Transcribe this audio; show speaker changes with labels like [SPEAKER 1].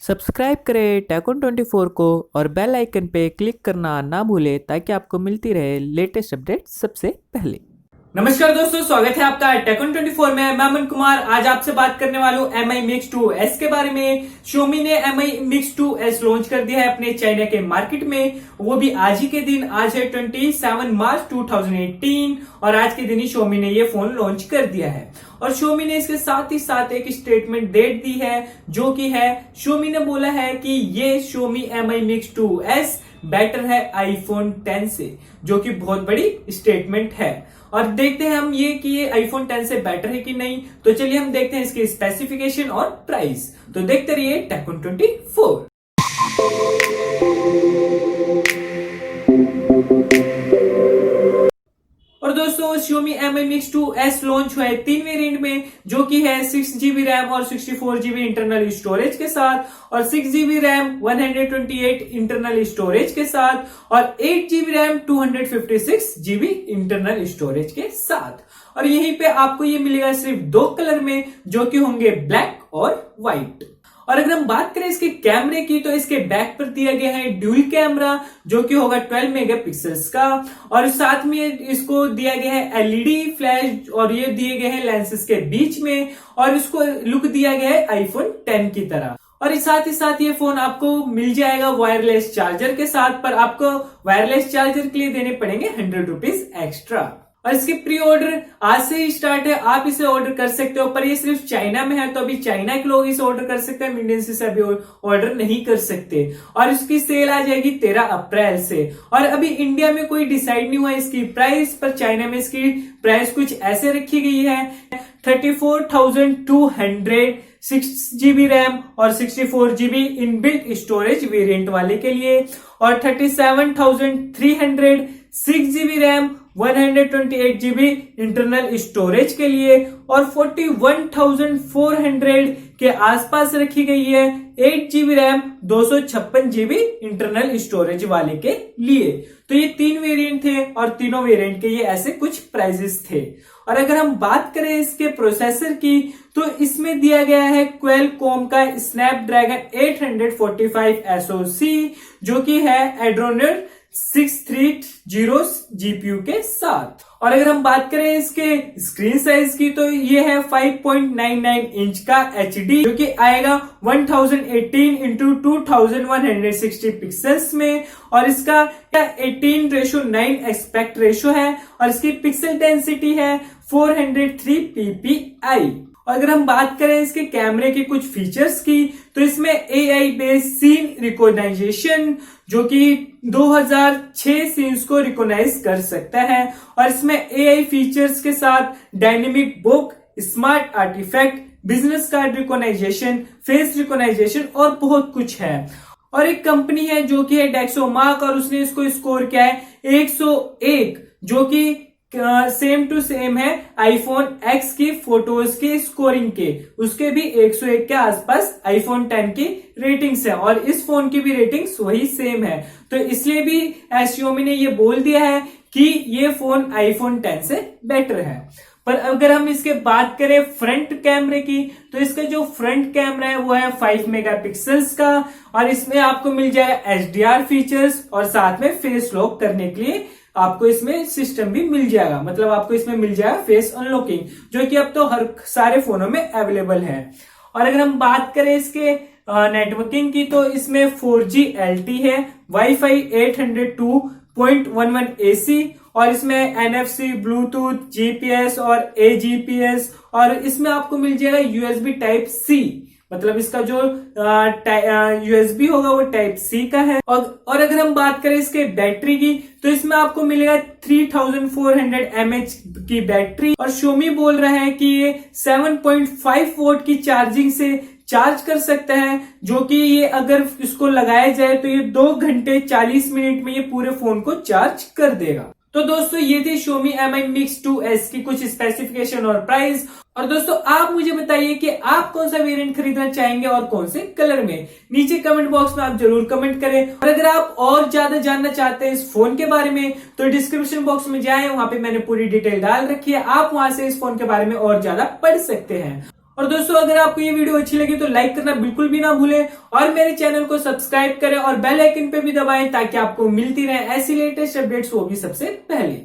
[SPEAKER 1] Subscribe करें Tacon24 को और बेल आइकन पे क्लिक करना ना भूलें ताकि आपको मिलती रहे लेटेस्ट अपडेट सबसे पहले।
[SPEAKER 2] नमस्कार दोस्तों, स्वागत है आपका Tacon24 में। मैं अमन कुमार आज आपसे बात करने वाला हूँ Mi Mix 2S के बारे में। Xiaomi ने Mi Mix 2S लॉन्च कर दिया है अपने चाइना के मार्केट में, वो भी आज ही के दिन। आज है 27 मार्च 2018 और आज के दिन ही Xiaomi ने ये फोन लॉन्च कर दिया है। और Xiaomi ने इसके साथ ही साथ एक स्टेटमेंट डेट दी है, जो कि है Xiaomi ने बोला है कि ये Xiaomi Mi Mix 2S better है iPhone 10 से, जो कि बहुत बड़ी स्टेटमेंट है। और देखते हैं हम ये कि ये iPhone 10 से बेटर है कि नहीं। तो चलिए हम देखते हैं इसके स्पेसिफिकेशन और प्राइस। तो देखते रहिए Tacon24। और दोस्तों Xiaomi Mi Mix 2S launch हुआ है 3 वेरिएंट में, जो कि है 6GB रैम और 64GB इंटरनल स्टोरेज के साथ, और 6GB रैम 128 इंटरनल स्टोरेज के साथ, और 8GB RAM 256GB internal storage के साथ। और यहीं पे आपको ये मिलेगा सिर्फ 2 कलर में, जो कि होंगे ब्लैक और व्हाइट। और अगर हम बात करें इसके कैमरे की, तो इसके बैक पर दिया गया है ड्यूल कैमरा, जो कि होगा 12 मेगापिक्सल्स का, और साथ में इसको दिया गया है एलईडी फ्लैश, और ये दिए गए हैं लेंसेज के बीच में, और इसको लुक दिया गया है आईफोन 10 की तरह। और साथ ही साथ ये फोन आपको मिल जाएगा वायरलेस चार्जर के साथ, पर आपको वायरलेस चार्जर के लिए देने पड़ेंगे 100 रुपीज एक्स्ट्रा। और इसके प्री ऑर्डर आज से ही स्टार्ट है, आप इसे ऑर्डर कर सकते हो, पर ये सिर्फ चाइना में है, तो अभी चाइना के लोग इसे ऑर्डर कर सकते हैं, इंडियन से अभी ऑर्डर नहीं कर सकते। और इसकी सेल आ जाएगी 13 अप्रैल से। और अभी इंडिया में कोई डिसाइड नहीं हुआ इसकी प्राइस, पर चाइना में इसकी प्राइस कुछ ऐसे रखी गई है 34,200 6GB रैम और 64GB इनबिल्ट स्टोरेज वेरिएंट वाले के लिए, और 37,300 6GB RAM 128GB internal storage के लिए, और 41,400 के आसपास रखी गई है 8GB RAM 256GB internal storage वाले के लिए। तो ये 3 वेरिएंट थे और तीनों वेरिएंट के ये ऐसे कुछ प्राइसेस थे। और अगर हम बात करें इसके प्रोसेसर की, तो इसमें दिया गया है क्वालकॉम का स्नैपड्रैगन 845 SoC, जो कि है एड्रोनेट 630 जीपीयू के साथ। और अगर हम बात करें इसके स्क्रीन साइज की, तो ये है 5.99 इंच का HD, जो कि आएगा 1018 इंटू 2160 पिक्सल्स में, और इसका 18:9 एस्पेक्ट रेशो है, और इसकी पिक्सल डेंसिटी है 403 ppi। अगर हम बात करें इसके कैमरे के कुछ फीचर्स की, तो इसमें AI बेस्ड सीन रिकॉग्नाइजेशन, जो कि 2006 सीन्स को रिकॉग्नाइज कर सकता है, और इसमें AI फीचर्स के साथ dynamic book, smart artifact, business card recognition, face recognition और बहुत कुछ है। और एक कंपनी है जो कि है डेक्सोमार्क, और उसने इसको स्कोर किया है 101, जो कि सेम टू सेम है आईफोन X की फोटोज के स्कोरिंग के, उसके भी 101 के आसपास आईफोन 10 की रेटिंग्स है, और इस फोन की भी रेटिंग्स वही सेम है। तो इसलिए भी Xiaomi ने ये बोल दिया है कि ये फोन आईफोन 10 से बेटर है। पर अगर हम इसके बात करें फ्रंट कैमरे की, तो इसका जो फ्रंट कैमरा है वो है 5 मेगापिक्सल्स का, और इसमें आपको मिल जाएगा HDR फीचर्स, और साथ में फेस लॉक करने के लिए आपको इसमें सिस्टम भी मिल जाएगा, मतलब आपको इसमें मिल जाएगा फेस अनलॉकिंग, जो कि अब तो हर सारे फोनों में अवेलेबल है। और अगर हम बात करें इसके नेटवर्किंग की, तो इसमें 4G LTE है, वाईफाई 802.11 AC, और इसमें NFC, ब्लूटूथ, GPS और AGPS, और इसमें आपको मिल जाएगा USB Type-C, मतलब इसका जो USB होगा वो Type-C का है। और अगर हम बात करें इसके बैटरी की, तो इसमें आपको मिलेगा 3400 mAh की बैटरी, और Xiaomi बोल रहा है कि ये 7.5 वोल्ट की चार्जिंग से चार्ज कर सकता है, जो कि ये अगर इसको लगाया जाए तो ये 2 घंटे 40 मिनट में ये पूरे फोन को चार्ज कर देगा। तो दोस्तों ये थी Xiaomi Mi Mix 2S की कुछ स्पेसिफिकेशन और प्राइस। और दोस्तों आप मुझे बताइए कि आप कौन सा वेरिएंट खरीदना चाहेंगे और कौन से कलर में, नीचे कमेंट बॉक्स में आप जरूर कमेंट करें। और अगर आप और ज्यादा जानना चाहते हैं इस फोन के बारे में, तो डिस्क्रिप्शन बॉक्स में जाएं, वहां पे मैंने पूरी डिटेल डाल रखी है, आप वहां से इस फोन के बारे में और ज्यादा पढ़ सकते हैं। और दोस्तों अगर आपको ये वीडियो अच्छी लगी तो लाइक करना बिल्कुल भी ना भूलें और मेरे चैनल को सब्सक्राइब करें और बेल आइकन पे भी दबाएं ताकि आपको मिलती रहे ऐसी लेटेस्ट अपडेट्स, वो भी सबसे पहले।